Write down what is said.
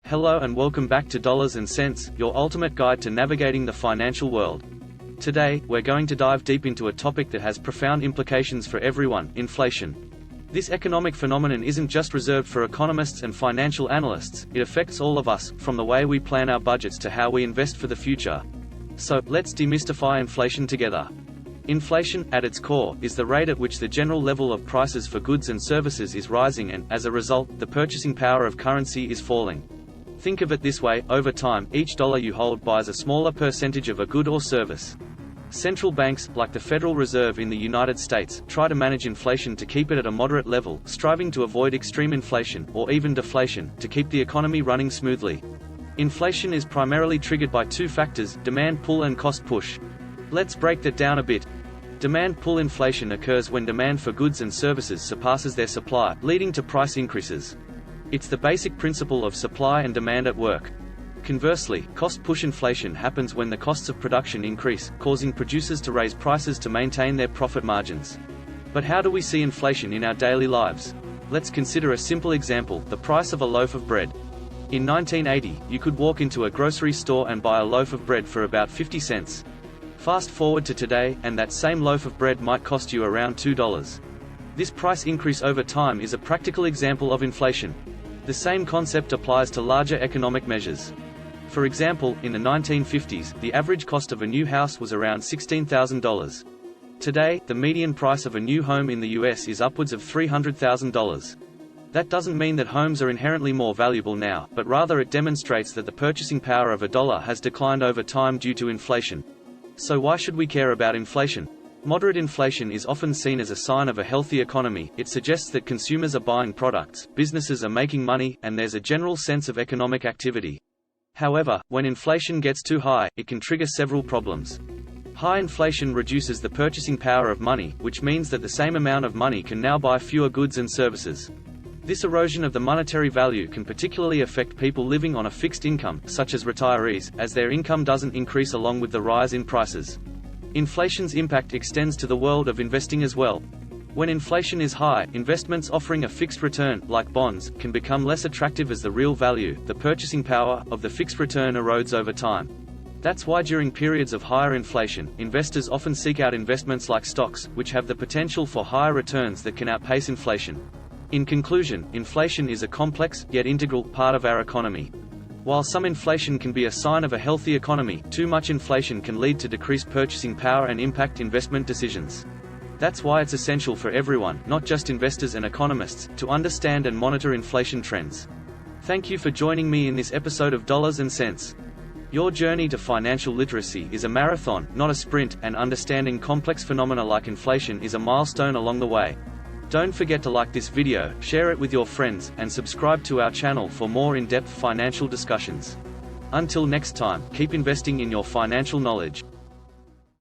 Hello and welcome back to Dollars and Cents, your ultimate guide to navigating the financial world. Today, we're going to dive deep into a topic that has profound implications for everyone: inflation. This economic phenomenon isn't just reserved for economists and financial analysts, it affects all of us, from the way we plan our budgets to how we invest for the future. So, let's demystify inflation together. Inflation, at its core, is the rate at which the general level of prices for goods and services is rising and, as a result, the purchasing power of currency is falling. Think of it this way: over time, each dollar you hold buys a smaller percentage of a good or service. Central banks, like the Federal Reserve in the United States, try to manage inflation to keep it at a moderate level, striving to avoid extreme inflation, or even deflation, to keep the economy running smoothly. Inflation is primarily triggered by two factors: demand pull and cost push. Let's break that down a bit. Demand pull inflation occurs when demand for goods and services surpasses their supply, leading to price increases. It's the basic principle of supply and demand at work. Conversely, cost push inflation happens when the costs of production increase, causing producers to raise prices to maintain their profit margins. But how do we see inflation in our daily lives? Let's consider a simple example: the price of a loaf of bread. In 1980, you could walk into a grocery store and buy a loaf of bread for about 50 cents. Fast forward to today, and that same loaf of bread might cost you around $2. This price increase over time is a practical example of inflation. The same concept applies to larger economic measures. For example, in the 1950s, the average cost of a new house was around $16,000. Today, the median price of a new home in the US is upwards of $300,000. That doesn't mean that homes are inherently more valuable now, but rather it demonstrates that the purchasing power of a dollar has declined over time due to inflation. So why should we care about inflation? Moderate inflation is often seen as a sign of a healthy economy. It suggests that consumers are buying products, businesses are making money, and there's a general sense of economic activity. However, when inflation gets too high, it can trigger several problems. High inflation reduces the purchasing power of money, which means that the same amount of money can now buy fewer goods and services. This erosion of the monetary value can particularly affect people living on a fixed income, such as retirees, as their income doesn't increase along with the rise in prices. Inflation's impact extends to the world of investing as well. When inflation is high, investments offering a fixed return, like bonds, can become less attractive as the real value, the purchasing power, of the fixed return erodes over time. That's why during periods of higher inflation, investors often seek out investments like stocks, which have the potential for higher returns that can outpace inflation. In conclusion, inflation is a complex, yet integral, part of our economy. While some inflation can be a sign of a healthy economy, too much inflation can lead to decreased purchasing power and impact investment decisions. That's why it's essential for everyone, not just investors and economists, to understand and monitor inflation trends. Thank you for joining me in this episode of Dollars and Cents. Your journey to financial literacy is a marathon, not a sprint, and understanding complex phenomena like inflation is a milestone along the way. Don't forget to like this video, share it with your friends, and subscribe to our channel for more in-depth financial discussions. Until next time, keep investing in your financial knowledge.